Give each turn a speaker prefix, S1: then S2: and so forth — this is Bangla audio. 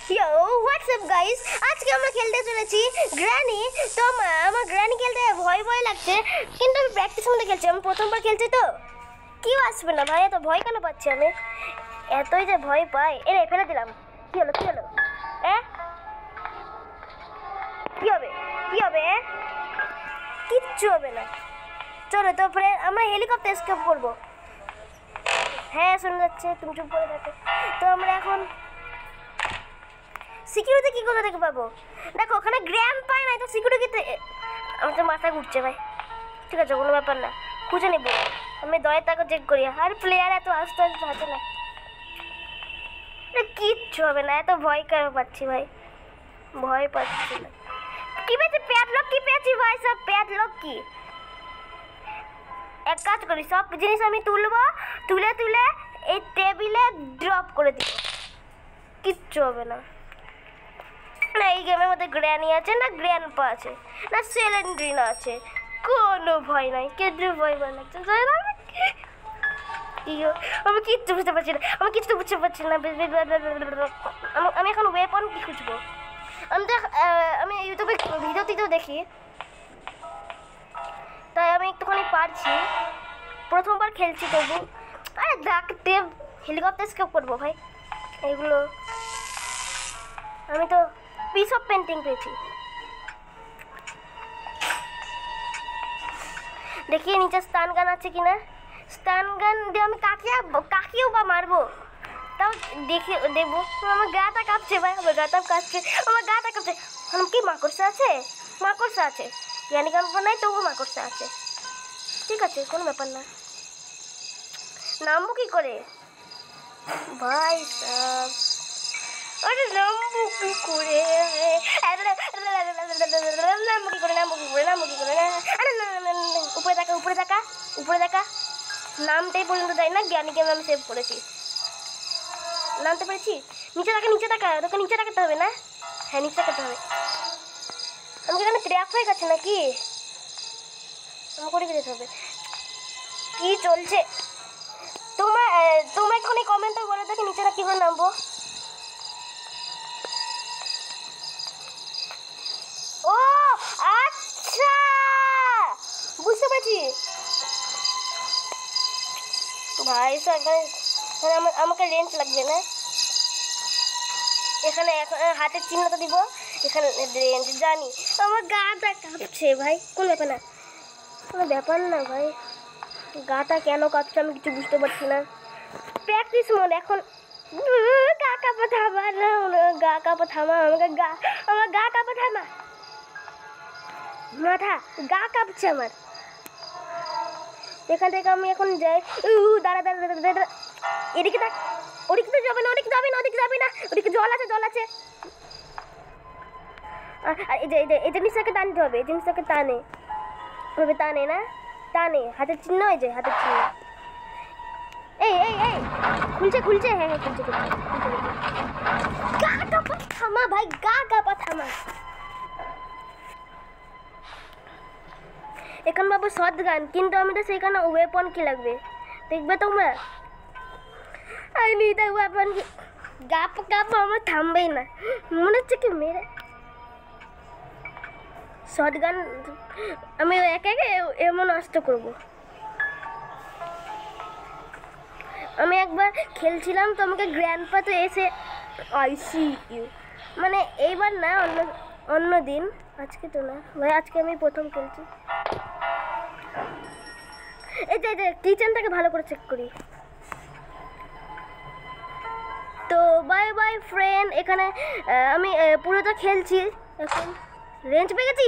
S1: Yo, what's up guys? আজকে আমরা খেলতে চলেছি গ্র্যানি। তো আমার গ্র্যানি খেলতে ভয় ভয় লাগছে, কিন্তু আমি প্র্যাকটিসের মধ্যে খেলছি। আমি প্রথমবার খেলছি তো কেউ আসবে না ভাই। এত ভয় কেন পাচ্ছি আমি? এতই যে ভয় পাই। এরে ফেলে দিলাম। কি হলো কি হবে? কি হবে? কিচ্ছু হবে না। চলো তো আমরা হেলিকপ্টার এসকেপ করবো। হ্যাঁ শোনা যাচ্ছে, তুমি চুপ করে থাকো। তো আমরা এখন সিকিউরিটি কি কোথা থেকে পাবো? দেখো ওখানে গ্র্যান্ড পায় না, তো সিকিউরিটিতে আমার তো মাথা ঘুরছে ভাই। ঠিক আছে কোনো ব্যাপার না, খুঁজে নেব। আমি দয়ের তাকে চেক করি। আর প্লেয়ার এত আস্তে আস্তে থাকে না, কিচ্ছু হবে না। এত ভয় কেন পাচ্ছি ভাই? ভয় পাচ্ছি না। কি পেয়েছি? প্যাডলক কি পেয়েছি ভাই? সব প্যাডলক কি? এক কাজ করি, সব জিনিস আমি তুলে এই টেবিলে ড্রপ করে দিব। কিচ্ছু হবে না। না এই গেমের মধ্যে গ্র্যানি আছে না গ্র্যান্ডপা আছে না সেলেন্ড্রিনা আছে, কোনো ভয় নাই। কেন ভয় লাগছে? আমি কিচ্ছু বুঝতে পারছি না। আমি এখন ওয়েপন কি খুঁজবো? আমি ইউটিউবে ভিডিওতেও দেখি, তাই আমি একটুখানি পারছি। প্রথমবার খেলছি তবু। আরে দেখতে হেলিকপ্টার স্কেপ করবো ভাই। এগুলো আমি তো পিস অফ পেন্টিং পেয়েছি। দেখি নিচে স্টান গান আছে কিনা। স্টান গান দিয়ে আমি কাকেও বা মারবো, তাও দেখবো। আমার গাটা কাঁপছে ভাই, আমার গাটা কাঁপছে। কি মাকড়সা আছে? জ্ঞানী গল্প নাই, তবু মাকড়সা আছে। ঠিক আছে কোনো ব্যাপার না। নামবো কি করে ভাই সাব? আরে নামবো কি করে? উপরে দেখা নামটাই পর্যন্ত দেয় না। জ্ঞানীকে আমি সেভ করেছি, নামতে পেরেছি। নিচে তাকা তোকে নিচে তাকাতে হবে না? হ্যাঁ নিচে তাকাতে হবে। আমাকে এখানে ট্র্যাপ হয়ে গেছে নাকি? আমার করে যেতে হবে। কি চলছে? তোমরা এখানে কমেন্টে বলে দেখো নিচেটা কিভাবে নামবো। ও আচ্ছা বুঝতে পারছি ভাই। আমাকে রেঞ্জ লাগবে না। এখানে হাতের চিহ্নটা দিব, এখানে রেঞ্জ জানি। আমার গাটা কাঁপছে ভাই। কোনো ব্যাপার না ভাই। গাটা কেন কাঁপছে আমি কিছু বুঝতে পারছি না। প্র্যাকটিস মোড এখন। গা কাঁপা থামা, আমার গা কাঁপা থামা। মাথা গা কাঁপছে আমার। এখান থেকে আমি এখন যাই। দাঁড়া এদিকে দেখ। ওদিকে তো যাবে না, ওদিকে জল আছে। আর এই জিনিসটাকে টানতে হবে। টানে হাতের চিহ্ন। এই যে হাতের চিহ্ন। এই খুলছে। হ্যাঁ খুলছে। গা কাঁপা থামা ভাই, গা কাঁপা থামা। এখন বাবু শর্ট গান, কিন্তু আমি তো সেখানে ওয়েপন কি লাগবে দেখবে তোমরা। I need a weapon. Gap আমার থামবেই না, মনে হচ্ছে কি মেরে শর্ট গান। আমি একে এমন নষ্ট করবো। আমি একবার খেলছিলাম তো আমাকে গ্র্যান্ডপা তো এসে ICU, মানে এইবার না, অন্য দিন। আজকে তো না ভাই, আজকে আমি প্রথম খেলছি। এই যে কিচেনটাকে ভালো করে চেক করি। তো বাই ফ্রেন্ড। এখানে আমি পুরোটা খেলছি। এখন রেঞ্জ পেয়ে গেছি।